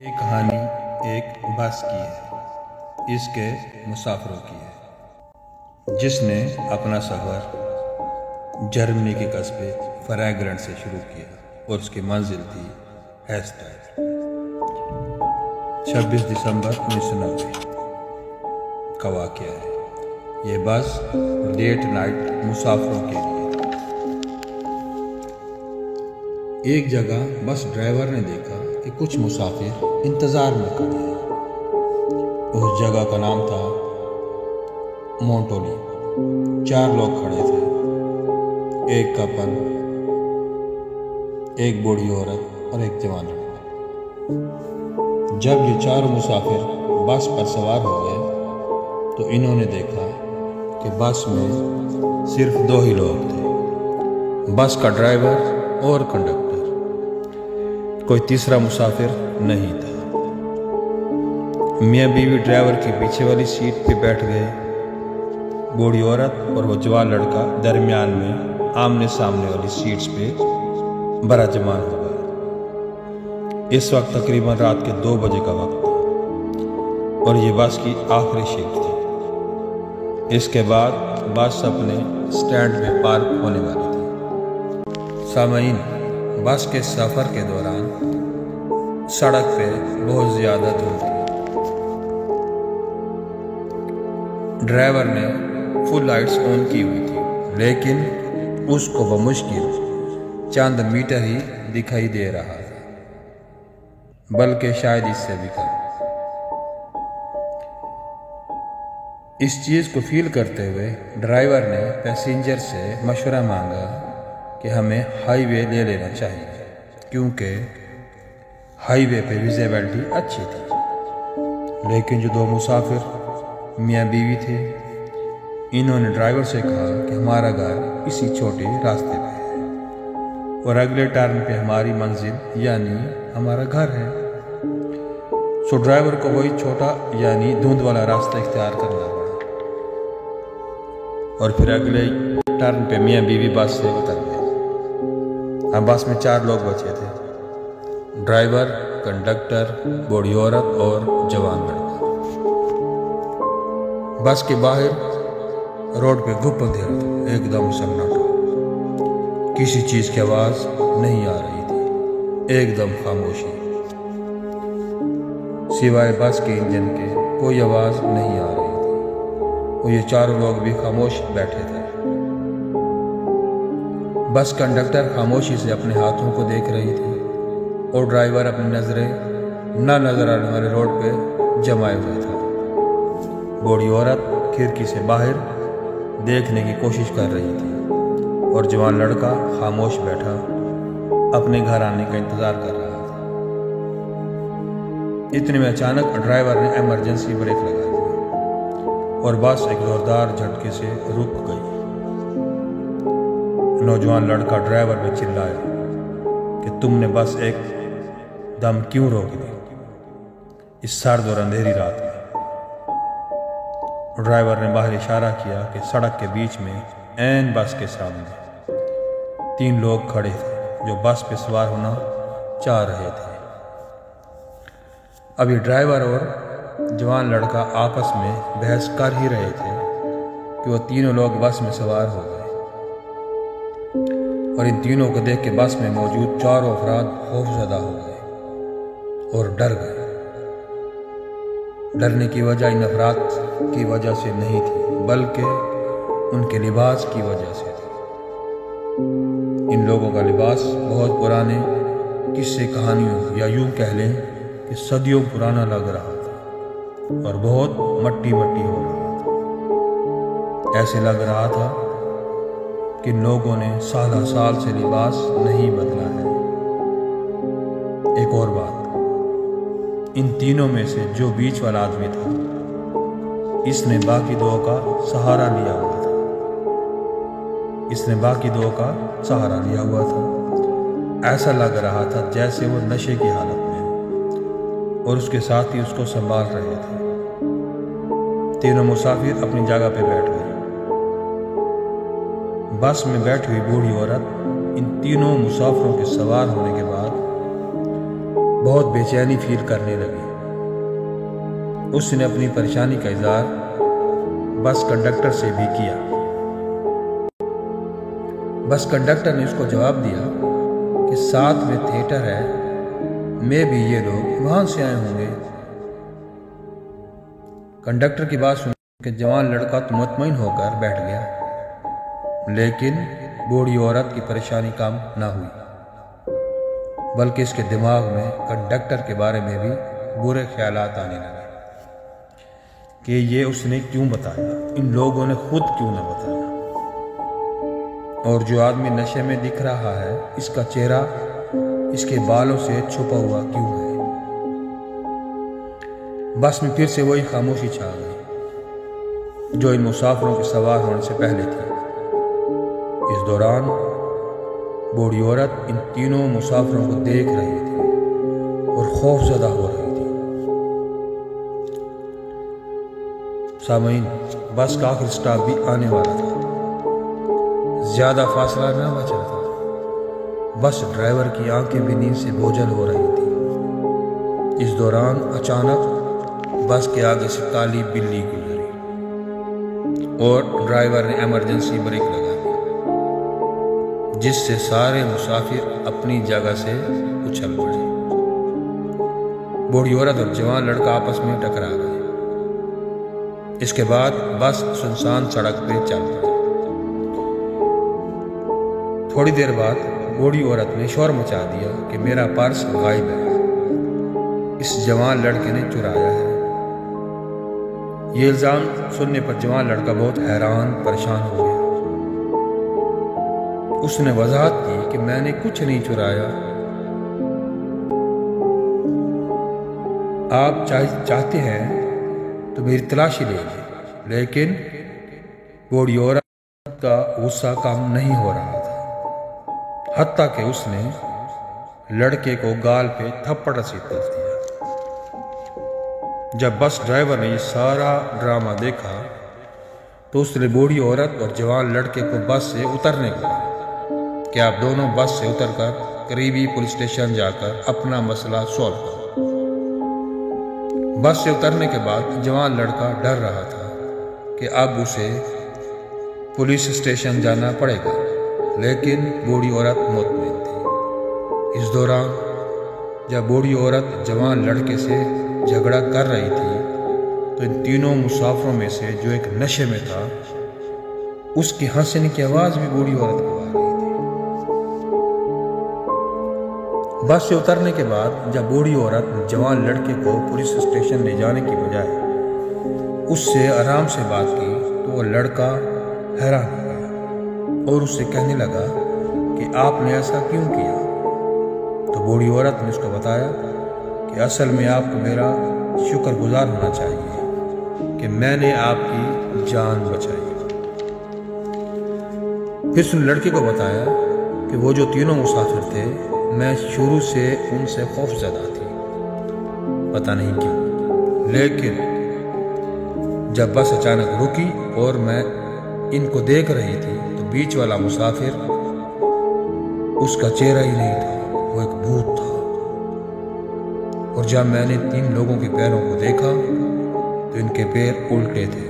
ये कहानी एक बस की है, इसके मुसाफिरों की है, जिसने अपना सफ़र जर्मनी के कस्बे फ्रैंकफर्ट से शुरू किया और उसकी मंजिल थी हेस्टेड। 26 दिसंबर 1990 का वाक़या है। ये बस लेट नाइट मुसाफिरों के लिए। एक जगह बस ड्राइवर ने देखा कि कुछ मुसाफिर इंतज़ार में खड़े हैं। उस जगह का नाम था मोंटोली। 4 लोग खड़े थे, एक कपल, एक बूढ़ी औरत और एक जवान लड़का। जब ये 4 मुसाफिर बस पर सवार हो गए तो इन्होंने देखा कि बस में सिर्फ 2 ही लोग थे, बस का ड्राइवर और कंडक्टर। कोई तीसरा मुसाफिर नहीं था। मियाँ बीवी ड्राइवर की पीछे वाली सीट पे बैठ गए। बूढ़ी औरत और वो जवान लड़का दरमियान में आमने सामने वाली सीट्स पे बराजमान हो गए। इस वक्त तकरीबन रात के 2 बजे का वक्त था और ये बस की आखिरी शिफ्ट थी। इसके बाद बस अपने स्टैंड पे पार्क होने वाली थी। सामईन, बस के सफ़र के दौरान सड़क पे बहुत ज़्यादा धूप थी। ड्राइवर ने फुल लाइट्स ऑन की हुई थी, लेकिन उसको बमुश्किल चंद मीटर ही दिखाई दे रहा था, बल्कि शायद इससे भी कम। इस चीज़ को फील करते हुए ड्राइवर ने पैसेंजर से मशवरा मांगा कि हमें हाईवे ले लेना चाहिए, क्योंकि हाईवे पे विजिबिलिटी अच्छी थी। लेकिन जो 2 मुसाफिर मियाँ बीवी थे, इन्होंने ड्राइवर से कहा कि हमारा घर इसी छोटे रास्ते पे है और अगले टर्न पे हमारी मंजिल यानी हमारा घर है। सो ड्राइवर को वही छोटा यानी धुंध वाला रास्ता इख्तियार करना पड़ा और फिर अगले टर्न पे मियाँ बीवी बस से उतर गए। अब बस में 4 लोग बचे थे, ड्राइवर, कंडक्टर, बूढ़ी औरत और जवान लड़का। बस के बाहर रोड पे गुप अंधेरा था, एकदम सन्नाटा। किसी चीज़ की आवाज़ नहीं आ रही थी, एकदम खामोशी। सिवाय बस के इंजन के कोई आवाज़ नहीं आ रही थी और ये 4 लोग भी खामोश बैठे थे। बस कंडक्टर खामोशी से अपने हाथों को देख रही थी और ड्राइवर अपनी नज़रें न नजर आने वाले रोड पे जमाए हुए था। बूढ़ी औरत खिड़की से बाहर देखने की कोशिश कर रही थी और जवान लड़का खामोश बैठा अपने घर आने का इंतज़ार कर रहा था। इतने में अचानक ड्राइवर ने इमरजेंसी ब्रेक लगा दी और बस एक जोरदार झटके से रुक गई। नौजवान लड़का ड्राइवर पे चिल्लाया कि तुमने बस एक दम क्यों रोक दी इस सर्द और अंधेरी रात में। ड्राइवर ने बाहर इशारा किया कि सड़क के बीच में ऐन बस के सामने 3 लोग खड़े थे जो बस पे सवार होना चाह रहे थे। अभी ड्राइवर और जवान लड़का आपस में बहस कर ही रहे थे कि वो तीनों लोग बस में सवार हो गए और इन तीनों को देख के बस में मौजूद 4 अफराद खौफजदा हो गए और डर गए। डरने की वजह इन अफराद की वजह से नहीं थी, बल्कि उनके लिबास की वजह से थी। इन लोगों का लिबास बहुत पुराने किस्से कहानियों या यूं कह लें कि सदियों पुराना लग रहा था और बहुत मट्टी मट्टी हो रहा था। ऐसे लग रहा था कि लोगों ने साल साल से लिबास नहीं बदला है। एक और बात, इन तीनों में से जो बीच वाला आदमी था, इसने बाकी 2 का सहारा लिया हुआ था। ऐसा लग रहा था जैसे वो नशे की हालत में है और उसके साथ ही उसको संभाल रहे थे। तीनों मुसाफिर अपनी जगह पे बैठ गए। बस में बैठी हुई बूढ़ी औरत इन तीनों मुसाफिरों के सवार होने के बाद बहुत बेचैनी फील करने लगी। उसने अपनी परेशानी का इजहार बस कंडक्टर से भी किया। बस कंडक्टर ने उसको जवाब दिया कि साथ में थिएटर है, मैं भी ये लोग वहां से आए होंगे। कंडक्टर की बात सुन के जवान लड़का तो मुतमईन होकर बैठ गया, लेकिन बूढ़ी औरत की परेशानी कम ना हुई, बल्कि इसके दिमाग में कंडक्टर के बारे में भी बुरे ख्यालात आने लगे कि ये उसने क्यों बताया, इन लोगों ने खुद क्यों ना बताया, और जो आदमी नशे में दिख रहा है इसका चेहरा इसके बालों से छुपा हुआ क्यों है। बस में फिर से वही खामोशी छा गई जो इन मुसाफिरों के सवार होने से पहले थी। इस दौरान बूढ़ी औरत इन तीनों मुसाफिरों को देख रही थी और खौफजदा हो रही थी। सामईन, बस का आखिरी स्टॉप भी आने वाला था। ज्यादा फासला न बचा था। बस ड्राइवर की आंखें भी नींद से बोझल हो रही थी। इस दौरान अचानक बस के आगे से काली बिल्ली गुजरी और ड्राइवर ने इमरजेंसी ब्रेक लगा दी, जिससे सारे मुसाफिर अपनी जगह से उछल पड़े। बूढ़ी औरत और जवान लड़का आपस में टकरा गए। इसके बाद बस सुनसान सड़क पे चल पड़ी। थोड़ी देर बाद बूढ़ी औरत ने शोर मचा दिया कि मेरा पर्स गायब है, इस जवान लड़के ने चुराया है। ये इल्जाम सुनने पर जवान लड़का बहुत हैरान परेशान हो गया। उसने वजाहत की कि मैंने कुछ नहीं चुराया, आप चाहते हैं तो मेरी तलाशी ले लीजिए। लेकिन बूढ़ी औरत का गुस्सा कम नहीं हो रहा था, हत्ता कि उसने लड़के को गाल पे थप्पड़ से पीट दिया। जब बस ड्राइवर ने ये सारा ड्रामा देखा तो उसने बूढ़ी औरत और जवान लड़के को बस से उतरने को कहा कि आप दोनों बस से उतरकर करीबी पुलिस स्टेशन जाकर अपना मसला सॉल्व करो। बस से उतरने के बाद जवान लड़का डर रहा था कि अब उसे पुलिस स्टेशन जाना पड़ेगा, लेकिन बूढ़ी औरत मुतमईन थी। इस दौरान जब बूढ़ी औरत जवान लड़के से झगड़ा कर रही थी तो इन तीनों मुसाफिरों में से जो एक नशे में था उसकी हंसने की आवाज भी बूढ़ी औरत को आ रही थी। बस से उतरने के बाद जब बूढ़ी औरत जवान लड़के को पुलिस स्टेशन ले जाने की बजाय उससे आराम से बात की तो वो लड़का हैरान हो गया और उससे कहने लगा कि आपने ऐसा क्यों किया। तो बूढ़ी औरत ने उसको बताया कि असल में आपको मेरा शुक्रगुजार होना चाहिए कि मैंने आपकी जान बचाई। फिर उसने लड़के को बताया कि वो जो तीनों मुसाफिर थे मैं शुरू से उनसे खौफजदा थी, पता नहीं क्यों, लेकिन जब बस अचानक रुकी और मैं इनको देख रही थी तो बीच वाला मुसाफिर उसका चेहरा ही नहीं था, वो एक भूत था। और जब मैंने तीन लोगों के पैरों को देखा तो इनके पैर उल्टे थे।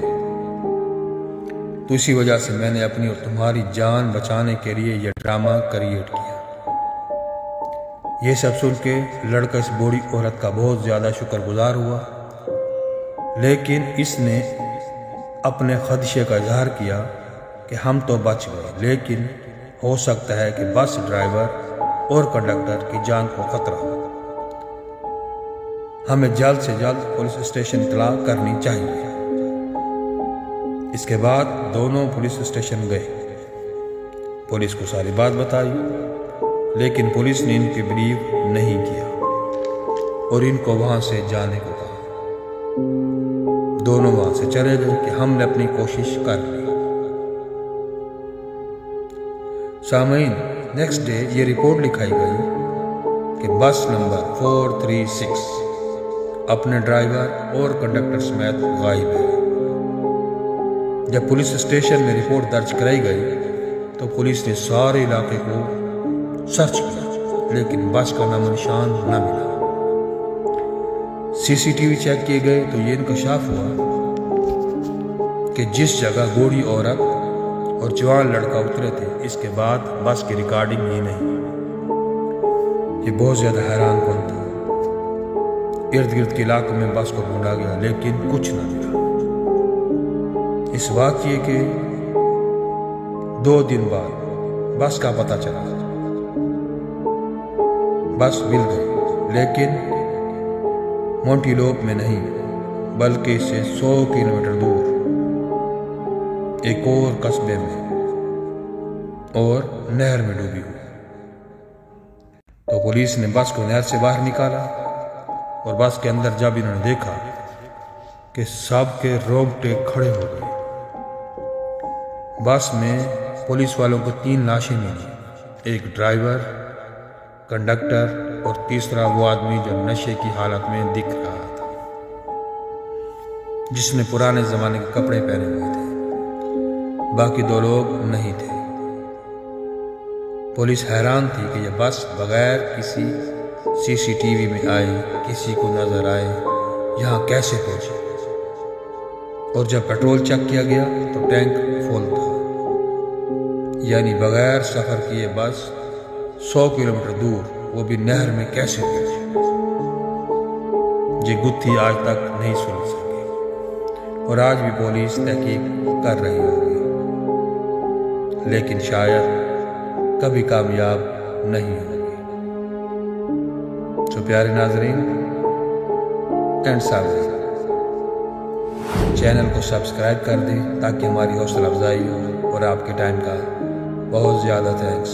तो इसी वजह से मैंने अपनी और तुम्हारी जान बचाने के लिए यह ड्रामा क्रिएट किया। ये सब सुन के लड़का इस बूढ़ी औरत का बहुत ज़्यादा शुक्रगुजार हुआ, लेकिन इसने अपने खदशे का इजहार किया कि हम तो बच गए, लेकिन हो सकता है कि बस ड्राइवर और कंडक्टर की जान को खतरा हो। हमें जल्द से जल्द पुलिस स्टेशन इत्तला करनी चाहिए। इसके बाद दोनों पुलिस स्टेशन गए, पुलिस को सारी बात बताई, लेकिन पुलिस ने इनकी बिलीव नहीं किया और इनको वहां से जाने को कहा। दोनों वहां से चले गए कि हमने अपनी कोशिश कर ली। सामईन, नेक्स्ट डे ये रिपोर्ट लिखाई गई कि बस नंबर 436 अपने ड्राइवर और कंडक्टर समेत गायब है। जब पुलिस स्टेशन में रिपोर्ट दर्ज कराई गई तो पुलिस ने सारे इलाके को सर्च किया, लेकिन बस का नामो निशान न मिला। सीसीटीवी चेक किए गए तो ये इंकशाफ हुआ कि जिस जगह बूढ़ी औरत और जवान लड़का उतरे थे, इसके बाद बस की रिकॉर्डिंग ही नहीं। ये बहुत ज़्यादा हैरान कौन था। इर्द गिर्द के इलाकों में बस को ढूंढा गया लेकिन कुछ न मिला। इस वाक़ये के 2 दिन बाद बस का पता चला। बस मिल गई लेकिन मोंटीलोप में नहीं बल्कि इससे 100 किलोमीटर दूर एक और कस्बे में और नहर में डूबी हुई। तो पुलिस ने बस को नहर से बाहर निकाला और बस के अंदर जब इन्होंने देखा कि सब के रोंगटे खड़े हो गए। बस में पुलिस वालों को 3 लाशें मिली, एक ड्राइवर, कंडक्टर और तीसरा वो आदमी जो नशे की हालत में दिख रहा था, जिसने पुराने जमाने के कपड़े पहने हुए थे। बाकी 2 लोग नहीं थे। पुलिस हैरान थी कि यह बस बगैर किसी सीसीटीवी में आए, किसी को नजर आए, यहाँ कैसे पहुंची। और जब पेट्रोल चेक किया गया तो टैंक फुल था, यानी बगैर सफर किए बस 100 किलोमीटर दूर, वो भी नहर में कैसे पहुंची। ये गुत्थी आज तक नहीं सुलझ सकी और आज भी पुलिस तहकीक कर रही होगी, लेकिन शायद कभी कामयाब नहीं होगी। तो प्यारे नाजरीन एंड सामने चैनल को सब्सक्राइब कर दें ताकि हमारी हौसला अफजाई हो, और आपके टाइम का बहुत ज़्यादा थैंक्स।